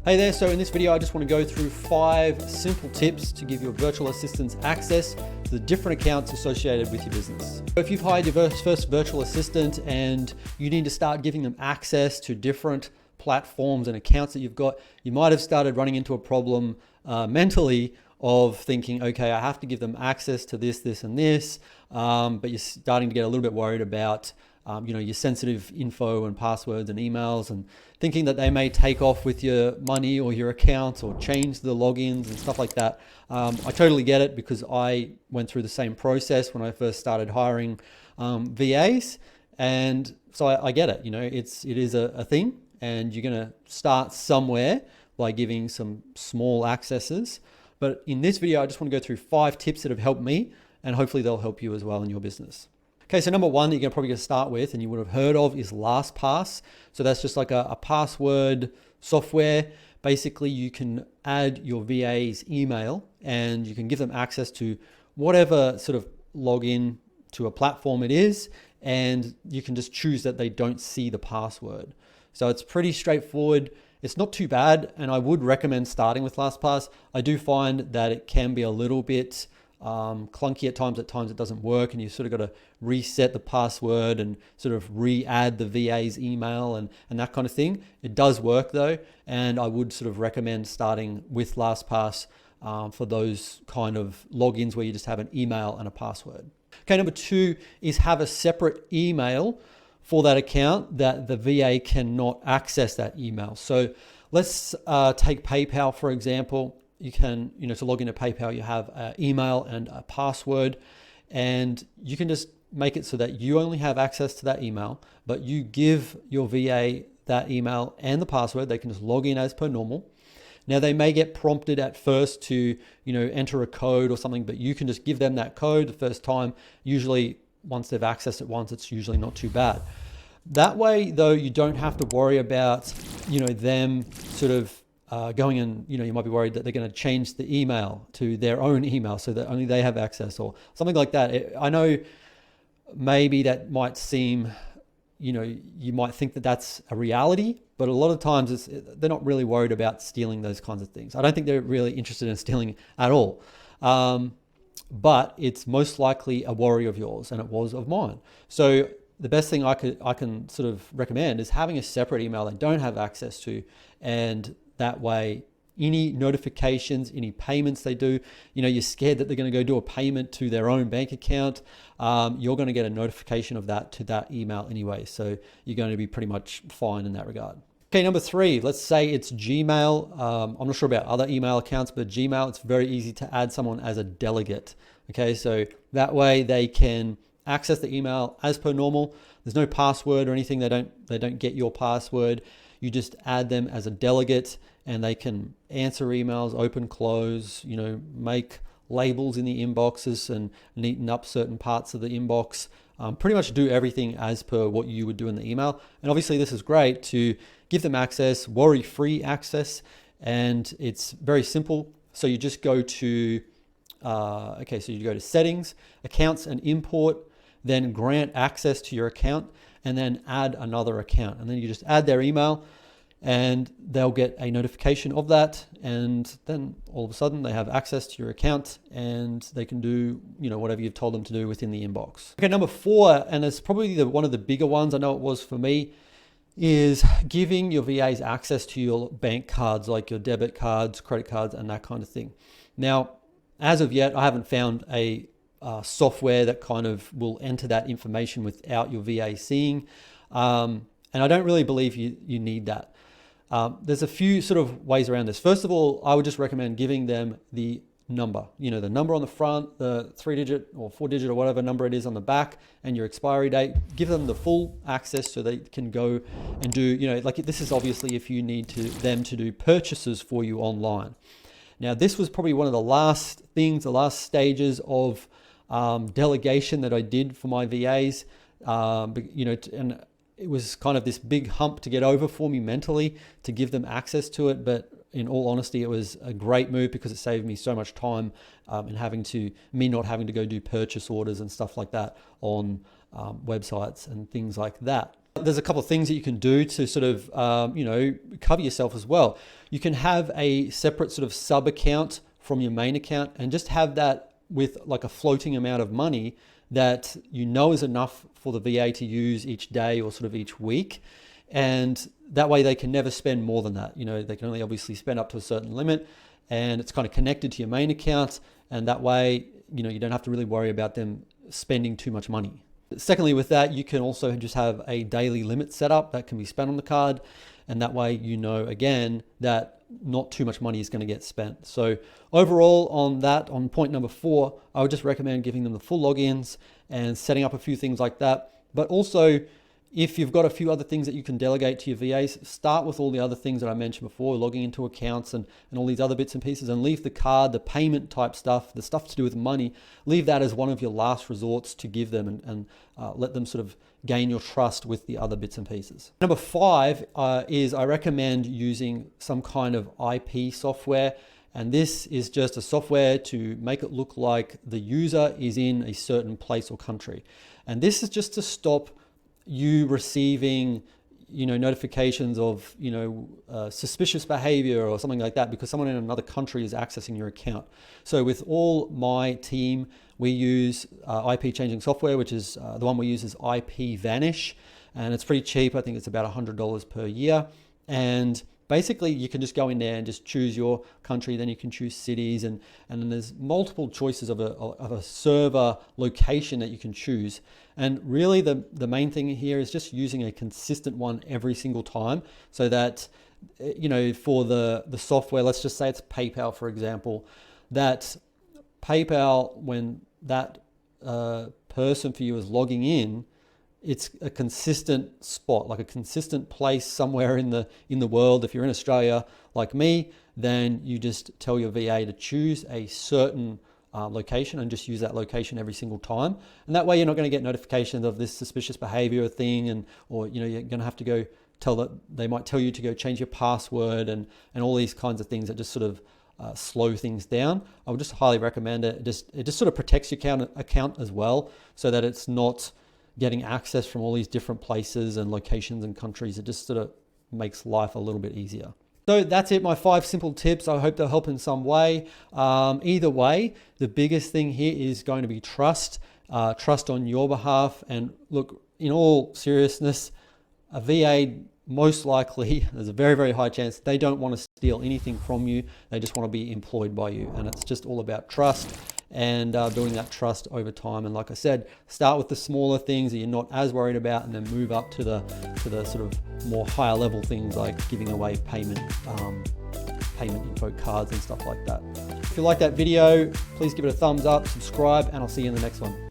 Hey there, so in this video I just want to go through 5 simple tips to give your virtual assistants access to the different accounts associated with your business. If you've hired your first virtual assistant and you need to start giving them access to different platforms and accounts that you've got, you might have started running into a problem mentally of thinking, okay, I have to give them access to this, this, and this, but you're starting to get a little bit worried about your sensitive info and passwords and emails, and thinking that they may take off with your money or your accounts or change the logins and stuff like that. I totally get it because I went through the same process when I first started hiring VAs, and so I get it. It is a thing, and you're going to start somewhere by giving some small accesses. But in this video, I just want to go through 5 tips that have helped me, and hopefully they'll help you as well in your business. Okay, so number one that you're probably going to start with, and you would have heard of, is LastPass. So that's just like a password software. Basically, you can add your VA's email and you can give them access to whatever sort of login to a platform it is, and you can just choose that they don't see the password. So it's pretty straightforward. It's not too bad, and I would recommend starting with LastPass. I do find that it can be a little bit clunky at times. At times it doesn't work, and you sort of got to reset the password and sort of re-add the VA's email and that kind of thing. It does work though, and I would sort of recommend starting with LastPass for those kind of logins where you just have an email and a password. Okay, number 2 is have a separate email for that account that the VA cannot access that email. So let's take PayPal, for example. You can, to log into PayPal, you have an email and a password, and you can just make it so that you only have access to that email, but you give your VA that email and the password. They can just log in as per normal. Now, they may get prompted at first to, enter a code or something, but you can just give them that code the first time. Usually, once they've accessed it once, it's usually not too bad. That way, though, you don't have to worry about, them sort of going and, you might be worried that they're going to change the email to their own email so that only they have access or something like that. I know maybe that might seem, you might think that that's a reality, but a lot of times they're not really worried about stealing those kinds of things. I don't think they're really interested in stealing at all. But it's most likely a worry of yours, and it was of mine. So the best thing I can sort of recommend is having a separate email they don't have access to, and that way, any notifications, any payments they do, you're scared that they're going to go do a payment to their own bank account. You're going to get a notification of that to that email anyway. So you're going to be pretty much fine in that regard. Okay, number 3, let's say it's Gmail. I'm not sure about other email accounts, but Gmail, it's very easy to add someone as a delegate. Okay, so that way they can access the email as per normal. There's no password or anything. They don't get your password. You just add them as a delegate, and they can answer emails, open, close, make labels in the inboxes and neaten up certain parts of the inbox. Pretty much do everything as per what you would do in the email. And obviously this is great to give them access, worry-free access, and it's very simple. So you just go to, so you go to settings, accounts and import, then grant access to your account, and then add another account. And then you just add their email, and they'll get a notification of that, and then all of a sudden they have access to your account and they can do whatever you've told them to do within the inbox. Okay, number 4, and it's probably one of the bigger ones, I know it was for me, is giving your VAs access to your bank cards, like your debit cards, credit cards, and that kind of thing. Now, as of yet, I haven't found a software that kind of will enter that information without your VA seeing, and I don't really believe you need that. There's a few sort of ways around this. First of all, I would just recommend giving them the number, the number on the front, the 3-digit or 4-digit or whatever number it is on the back, and your expiry date. Give them the full access so they can go and do, like this is obviously if you need them to do purchases for you online. Now, this was probably one of the last stages of delegation that I did for my VAs, and it was kind of this big hump to get over for me mentally to give them access to it. But in all honesty, it was a great move because it saved me so much time in not having to go do purchase orders and stuff like that on websites and things like that. there's a couple of things that you can do to sort of, cover yourself as well. You can have a separate sort of sub account from your main account and just have that with like a floating amount of money that you know is enough for the VA to use each day or sort of each week. And that way they can never spend more than that. They can only obviously spend up to a certain limit, and it's kind of connected to your main account. And that way, you don't have to really worry about them spending too much money. Secondly, with that, you can also just have a daily limit set up that can be spent on the card. And that way, again, that not too much money is going to get spent. So overall on point number 4, I would just recommend giving them the full logins and setting up a few things like that. But also, if you've got a few other things that you can delegate to your VAs, start with all the other things that I mentioned before, logging into accounts and all these other bits and pieces, and leave the card, the payment type stuff, the stuff to do with money, leave that as one of your last resorts to give them and let them sort of gain your trust with the other bits and pieces. Number 5 is I recommend using some kind of IP software. And this is just a software to make it look like the user is in a certain place or country. And this is just to stop you receiving, notifications of, suspicious behavior or something like that because someone in another country is accessing your account. So with all my team, we use IP changing software, which is the one we use is IP Vanish, and it's pretty cheap. I think it's about $100 per year. And basically, you can just go in there and just choose your country. Then you can choose cities, and then there's multiple choices of a server location that you can choose. And really, the main thing here is just using a consistent one every single time, so that for the software, let's just say it's PayPal, for example, that PayPal, when that person for you is logging in, it's a consistent spot, like a consistent place somewhere in the world. If you're in Australia like me, then you just tell your VA to choose a certain location and just use that location every single time. And that way you're not going to get notifications of this suspicious behavior thing, or you're going to have to go they might tell you to go change your password and all these kinds of things that just sort of slow things down. I would just highly recommend it. It just sort of protects your account as well, so that it's not getting access from all these different places and locations and countries. It just sort of makes life a little bit easier. So that's it, my 5 simple tips. I hope they'll help in some way. Either way, the biggest thing here is going to be trust on your behalf. And look, in all seriousness, a VA, most likely, there's a very, very high chance they don't want to steal anything from you. They just want to be employed by you. And it's just all about trust and building that trust over time. And like I said, start with the smaller things that you're not as worried about, and then move up to the sort of more higher level things like giving away payment info cards and stuff like that. If you like that video, please give it a thumbs up, subscribe, and I'll see you in the next one.